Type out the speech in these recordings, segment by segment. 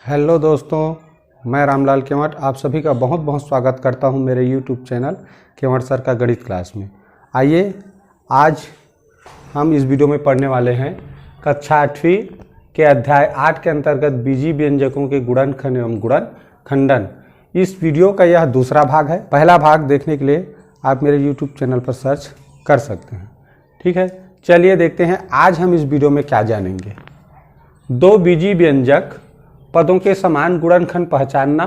Hello दोस्तों, मैं रामलाल केवट आप सभी का बहुत बहुत स्वागत करता हूं मेरे यूट्यूब चैनल केवट सर का गणित क्लास में। आइए आज हम इस वीडियो में पढ़ने वाले हैं कक्षा 8वीं के अध्याय 8 के अंतर्गत बीजीय व्यंजकों के गुणनखंड एवं गुणनखंडन। इस वीडियो का यह दूसरा भाग है। पहला भाग देखने के लिए आप मेरे यूट्यूब चैनल पर सर्च कर सकते हैं। ठीक है, चलिए देखते हैं आज हम इस वीडियो में क्या जानेंगे। दो बीजीय व्यंजक पदों के समान गुणनखंड पहचानना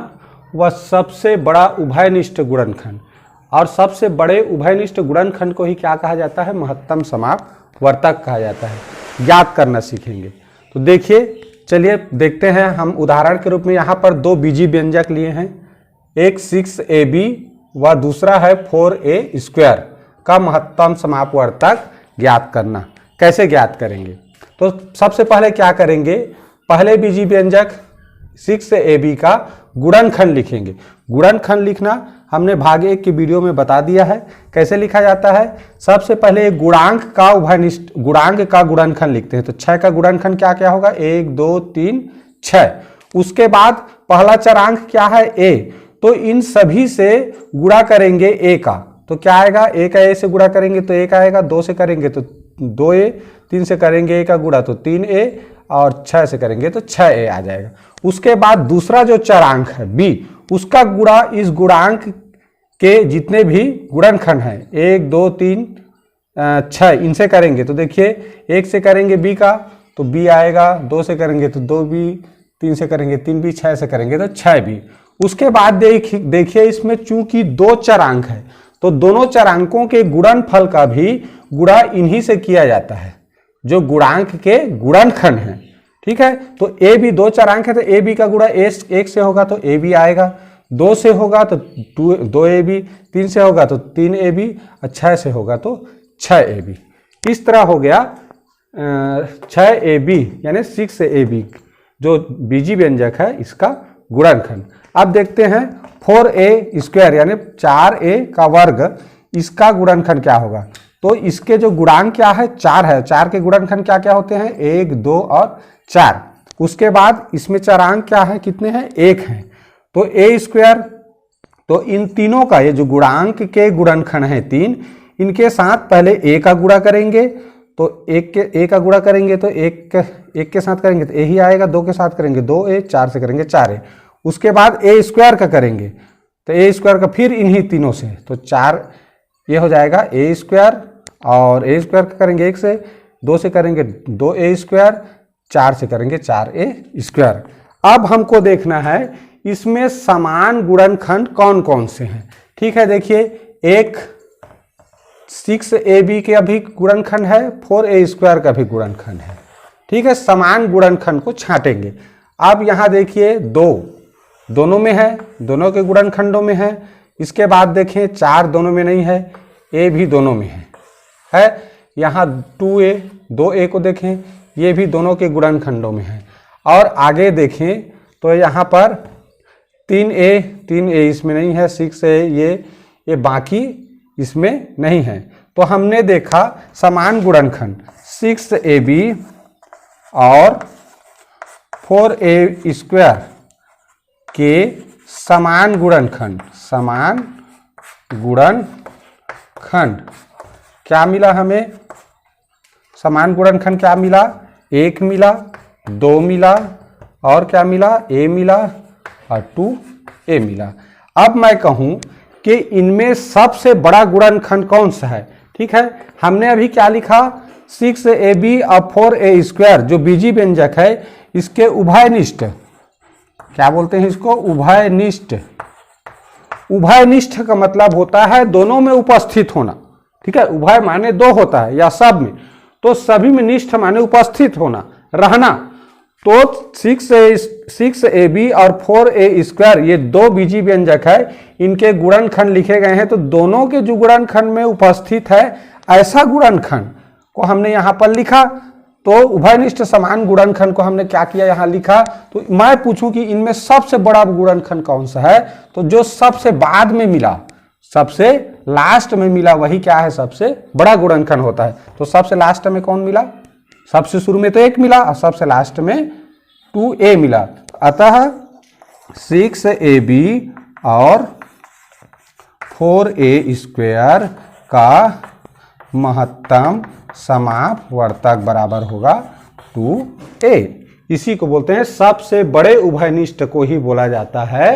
व सबसे बड़ा उभयनिष्ठ गुणनखंड, और सबसे बड़े उभयनिष्ठ गुणनखंड को ही क्या कहा जाता है? महत्तम समापवर्तक कहा जाता है। ज्ञात करना सीखेंगे। तो देखिए, चलिए देखते हैं। हम उदाहरण के रूप में यहाँ पर दो बीजीय व्यंजक लिए हैं, एक 6ab व दूसरा है 4a² का महत्तम समापवर्तक ज्ञात करना। कैसे ज्ञात करेंगे? तो सबसे पहले क्या करेंगे, पहले बीजीय व्यंजक 6ab का गुणनखंड लिखेंगे। गुणनखंड लिखना हमने भाग 1 की वीडियो में बता दिया है। कैसे लिखा जाता है? सबसे पहले गुणांक का उभयनिष्ठ गुणांक का गुणनखंड लिखते हैं। तो 6 का गुणनखंड क्या क्या होगा? 1 2 3 6। उसके बाद पहला चरांक क्या है? a। तो इन सभी से गुणा करेंगे a का, तो क्या आएगा? a का a से गुणा करेंगे तो 1 आएगा, 2 से करेंगे तो 2a, 3 से करेंगे a का गुणा तो 3a, और 6 से करेंगे तो 6a आ जाएगा। उसके बाद दूसरा जो चरांक है b, उसका गुणा इस गुणांक के जितने भी गुणनखंड हैं 1 2 3 6 इनसे करेंगे। तो देखिए, 1 से करेंगे b का तो b आएगा, 2 से करेंगे तो 2b, 3 से करेंगे 3b, 6 से करेंगे तो 6b। उसके बाद देखिए इसमें चूंकि दो चरांक है तो दोनों चरांकों के गुणनफल का भी गुणा इन्हीं से किया जाता है जो गुणांक के गुणनखंड हैं। ठीक है, तो a भी दो चरांक है तो a b का गुणा 1 से होगा तो a b आएगा, 2 से होगा तो 2ab, 3 से होगा तो 3ab, और 6 से होगा तो 6ab। इस तरह हो गया 6ab यानी 6ab जो बीजीय व्यंजक है इसका गुणनखंड। अब देखते हैं 4a² यानी 4a का वर्ग, इसका गुणनखंड क्या होगा? तो इसके जो गुणांक क्या है? 4 है। 4 के गुणनखंड क्या क्या होते हैं? 1 2 और 4। उसके बाद इसमें चरांक क्या है? कितने हैं? 1 है। तो a², तो इन तीनों का, ये जो गुणांक के गुणनखंड है 3, इनके साथ पहले a का गुणा करेंगे तो a का गुणा करेंगे तो 1 के साथ करेंगे तो a ही आएगा, 2 के साथ करेंगे 2a, 4 से करेंगे 4a। उसके बाद a² का करेंगे तो a² का फिर इन्हीं तीनों से तो 4, ये हो जाएगा a², और a² का करेंगे 1 से, 2 से करेंगे 2a², 4 से करेंगे 4a²। अब हमको देखना है इसमें समान गुणनखंड कौन कौन से हैं। ठीक है, देखिए एक 6ab का भी गुणनखंड है, 4a² का भी गुणनखंड है। ठीक है, समान गुणनखंड को छांटेंगे। अब यहाँ देखिए दोनों में है, दोनों के गुणनखंडों में है। इसके बाद देखें 4 दोनों में नहीं है, a भी दोनों में है। यहाँ 2a को देखें, ये भी दोनों के गुणनखंडों में है। और आगे देखें तो यहाँ पर 3a इसमें नहीं है, 6a ये बाकी इसमें नहीं है। तो हमने देखा समान गुणनखंड 6ab और 4a² के समान गुणनखंड क्या मिला हमें? समान गुणनखंड क्या मिला? 1 मिला, 2 मिला, और क्या मिला? a मिला और 2a मिला। अब मैं कहूं कि इनमें सबसे बड़ा गुणनखंड कौन सा है? ठीक है, हमने अभी क्या लिखा? 6ab और 4a² जो बीजीय व्यंजक है इसके उभयनिष्ठ, क्या बोलते हैं इसको? उभयनिष्ठ। उभयनिष्ठ का मतलब होता है दोनों में उपस्थित होना। ठीक है, उभय माने 2 होता है या सब में, तो सभी में निष्ठ माने उपस्थित होना, रहना। तो 6ab और 4a² ये दो बीजीय व्यंजक है, इनके गुणनखंड लिखे गए हैं। तो दोनों के जो गुणनखंड में उपस्थित है ऐसा गुणनखंड को हमने यहाँ पर लिखा। तो उभयनिष्ठ समान गुणनखंड को हमने क्या किया? यहाँ लिखा। तो मैं पूछूं कि इनमें सबसे बड़ा गुणनखंड कौन सा है? तो जो सबसे बाद में मिला, सबसे लास्ट में मिला, वही क्या है? सबसे बड़ा गुणनखंड होता है। तो सबसे लास्ट में कौन मिला? सबसे शुरू में तो 1 मिला और सबसे लास्ट में 2a मिला। अतः 6ab और 4a² का महत्तम समापवर्तक बराबर होगा 2a। इसी को बोलते हैं सबसे बड़े उभयनिष्ठ को ही बोला जाता है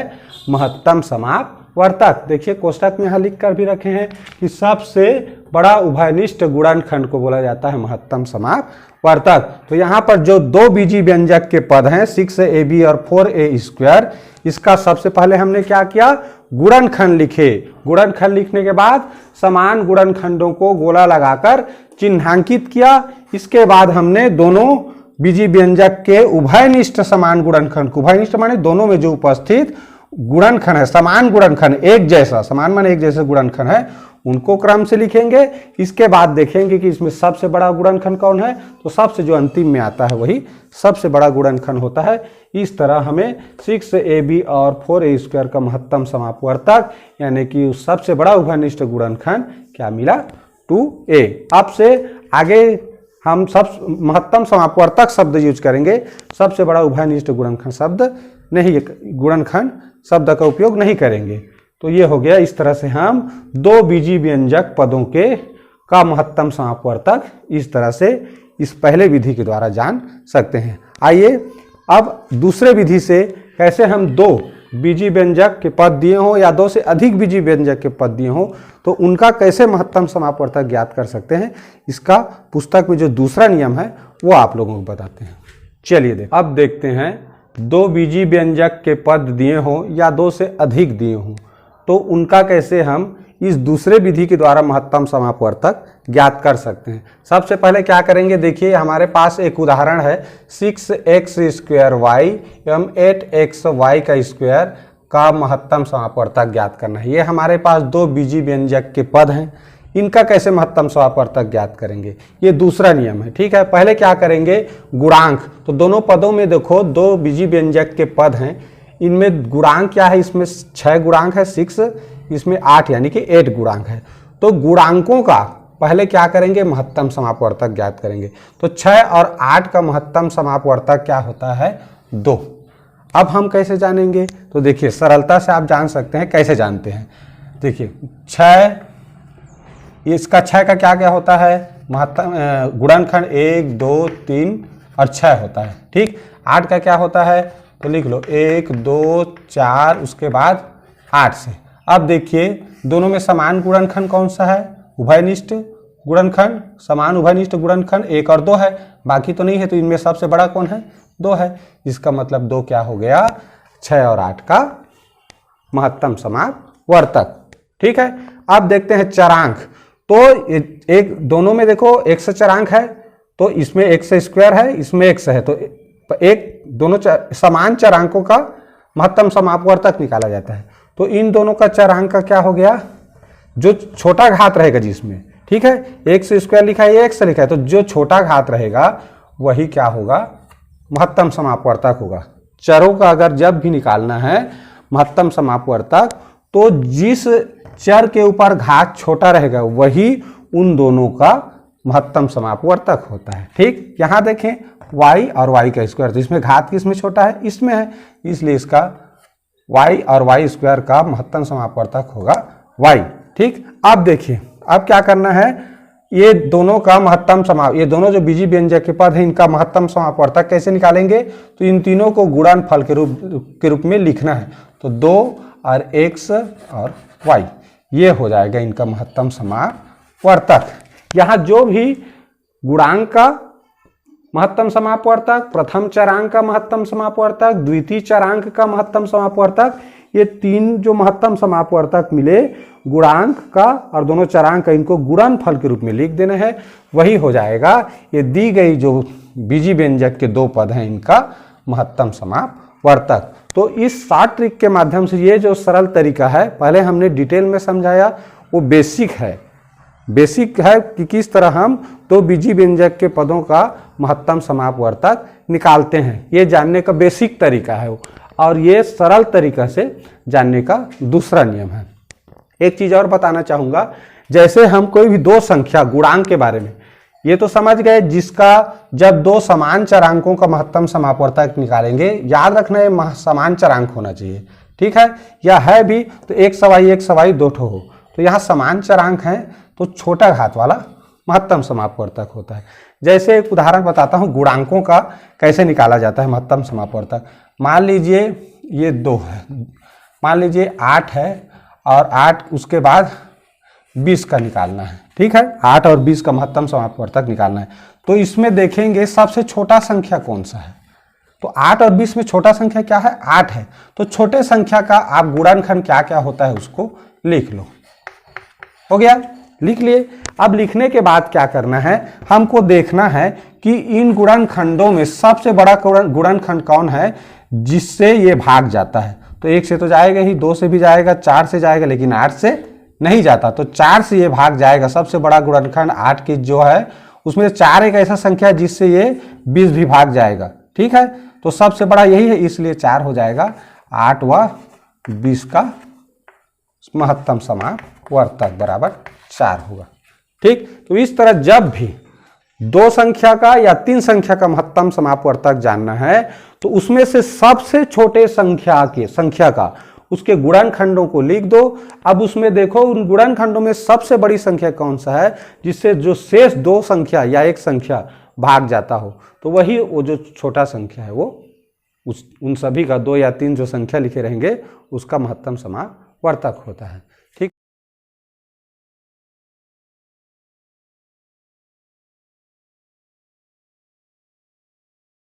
महत्तम समापवर्तक। देखिए कोष्टक में यहाँ लिख कर भी रखे हैं कि सबसे बड़ा उभयनिष्ठ गुणनखंड को बोला जाता है महत्तम समापवर्तक। तो यहाँ पर जो दो बीजी व्यंजक के पद हैं 6ab और 4a², इसका सबसे पहले हमने क्या किया, गुणनखंड लिखे। गुणनखंड लिखने के बाद समान गुणनखंडों को गोला लगाकर चिन्हांकित किया। इसके बाद हमने दोनों बीजी व्यंजक के उभयनिष्ठ समान गुणनखंड, उभयनिष्ठ माने दोनों में जो उपस्थित गुणनखंड है, समान गुणनखंड, एक जैसा, समान माने एक जैसे गुणनखंड है, उनको क्रम से लिखेंगे। इसके बाद देखेंगे कि इसमें सबसे बड़ा गुणनखंड कौन है, तो सबसे जो अंतिम में आता है वही सबसे बड़ा गुणनखंड होता है। इस तरह हमें 6ab और 4a² का महत्तम समापवर्तक यानी कि उस सबसे बड़ा उभयनिष्ठ गुणनखंड क्या मिला, 2a। अब से आगे हम सब महत्तम समापवर्तक शब्द यूज करेंगे, सबसे बड़ा उभयनिष्ठ गुणनखंड शब्द नहीं, गुणनखंड शब्द का उपयोग नहीं करेंगे। तो ये हो गया, इस तरह से हम दो बीजी व्यंजक पदों के का महत्तम समापवर्तक इस तरह से इस पहले विधि के द्वारा जान सकते हैं। आइए अब दूसरे विधि से कैसे हम दो बीजी व्यंजक के पद दिए हों या दो से अधिक बीजी व्यंजक के पद दिए हों तो उनका कैसे महत्तम समापवर्तक ज्ञात कर सकते हैं, इसका पुस्तक में जो दूसरा नियम है वो आप लोगों को बताते हैं। चलिए अब देखते हैं, दो बीजी व्यंजक के पद दिए हों या दो से अधिक दिए हों तो उनका कैसे हम इस दूसरे विधि के द्वारा महत्तम समापवर्तक ज्ञात कर सकते हैं। सबसे पहले क्या करेंगे, देखिए हमारे पास एक उदाहरण है 6x² एवं 8xy² का महत्तम समापवर्तक ज्ञात करना है। ये हमारे पास दो बीजी व्यंजक के पद हैं, इनका कैसे महत्तम समापवर्तक ज्ञात करेंगे, ये दूसरा नियम है। ठीक है, पहले क्या करेंगे, गुणांक। तो दोनों पदों में देखो दो बीजी व्यंजक के पद हैं, इनमें गुणांक क्या है, इसमें 6 गुणांक है 6, इसमें 8 यानी कि 8 गुणांक है। तो गुणांकों का पहले क्या करेंगे, महत्तम समापवर्तक ज्ञात करेंगे। तो 6 और 8 का महत्तम समापवर्तक क्या होता है, 2। अब हम कैसे जानेंगे, तो देखिए सरलता से आप जान सकते हैं। कैसे जानते हैं, देखिए 6, इसका 6 का क्या क्या होता है, महत्तम गुणनखंड 1 2 3 और 6 होता है। ठीक, 8 का क्या होता है, तो लिख लो 1 2 4 उसके बाद 8 से। अब देखिए दोनों में समान गुणनखंड कौन सा है, उभयनिष्ठ गुणनखंड, समान उभयनिष्ठ गुणनखंड 1 और 2 है, बाकी तो नहीं है। तो इनमें सबसे बड़ा कौन है, 2 है। इसका मतलब 2 क्या हो गया, 6 और 8 का महत्तम समापवर्तक। ठीक है, अब देखते हैं चरांक। तो एक दोनों में देखो x चरांक है, तो इसमें x² है, इसमें x है, तो एक दोनों समान चरांकों का महत्तम समापवर्तक निकाला जाता है। तो इन दोनों का चरांक का क्या हो गया, जो छोटा घात रहेगा जिसमें, ठीक है, x² लिखा है, x लिखा है, तो जो छोटा घात रहेगा वही क्या होगा, महत्तम समापवर्तक होगा। चरों का अगर जब भी निकालना है महत्तम समापवर्तक, तो जिस चर के ऊपर घात छोटा रहेगा वही उन दोनों का महत्तम समापवर्तक होता है। ठीक, यहाँ देखें y और y², तो इसमें घात किसमें छोटा है, इसमें है, इसलिए इसका y और y² का महत्तम समापवर्तक होगा y। ठीक, अब देखिए अब क्या करना है, ये दोनों का महत्तम ये दोनों जो बीजी व्यंजक के पद हैं इनका महत्तम समापवर्तक कैसे निकालेंगे, तो इन तीनों को गुणनफल के रूप में लिखना है। तो 2 और x और y, ये हो जाएगा इनका महत्तम समापवर्तक। यहाँ जो भी गुणांक का महत्तम समापवर्तक, प्रथम चरांक का महत्तम समापवर्तक, द्वितीय चरांक का महत्तम समापवर्तक, ये तीन जो महत्तम समापवर्तक मिले गुणांक का और दोनों चरांक का, इनको गुणनफल के रूप में लिख देना है, वही हो जाएगा ये दी गई जो बीजी व्यंजक के 2 पद हैं इनका महत्तम समापवर्तक। तो इस शॉर्ट ट्रिक के माध्यम से ये जो सरल तरीका है, पहले हमने डिटेल में समझाया, वो बेसिक है कि किस तरह हम दो बीजी व्यंजक के पदों का महत्तम समापवर्तक निकालते हैं। ये जानने का बेसिक तरीका है और ये सरल तरीका से जानने का दूसरा नियम है। एक चीज़ और बताना चाहूँगा, जैसे हम कोई भी दो संख्या गुणांक के बारे में ये तो समझ गए, जिसका जब दो समान चरांकों का महत्तम समापवर्तक निकालेंगे, याद रखना ये समान चरांक होना चाहिए, ठीक है, या है भी तो एक सवाई दो ठो हो, तो यहाँ समान चरांक हैं तो छोटा घात वाला महत्तम समापवर्तक होता है। जैसे एक उदाहरण बताता हूँ गुणांकों का कैसे निकाला जाता है महत्तम समापवर्तक। मान लीजिए ये 2 है, मान लीजिए 8 है और 8 उसके बाद 20 का निकालना है, ठीक है, 8 और 20 का महत्तम समापवर्तक निकालना है। तो इसमें देखेंगे सबसे छोटा संख्या कौन सा है, तो 8 और 20 में छोटा संख्या क्या है, 8 है। तो छोटे संख्या का आप गुणनखंड क्या क्या होता है उसको लिख लो। हो गया, लिख लिए। अब लिखने के बाद क्या करना है, हमको देखना है कि इन गुणनखंडों में सबसे बड़ा गुणनखंड कौन है जिससे ये भाग जाता है। तो 1 से तो जाएगा ही, 2 से भी जाएगा, 4 से जाएगा, लेकिन 8 से नहीं जाता, तो 4 से ये भाग जाएगा। सबसे बड़ा गुणनखंड 8 की जो है उसमें 4 एक ऐसा संख्या है जिससे ये 20 भी भाग जाएगा, ठीक है, तो सबसे बड़ा यही है, इसलिए 4 हो जाएगा। 8 व 20 का महत्तम समापवर्तक बराबर 4 होगा, ठीक। तो इस तरह जब भी 2 संख्या का या 3 संख्या का महत्तम समापवर्तक जानना है तो उसमें से सबसे छोटे संख्या का उसके गुणनखंडों को लिख दो। अब उसमें देखो उन गुणनखंडों में सबसे बड़ी संख्या कौन सा है जिससे जो शेष 2 संख्या या एक संख्या भाग जाता हो, तो वही वो जो छोटा संख्या है वो उन सभी का 2 या 3 जो संख्या लिखे रहेंगे उसका महत्तम समापवर्तक होता है।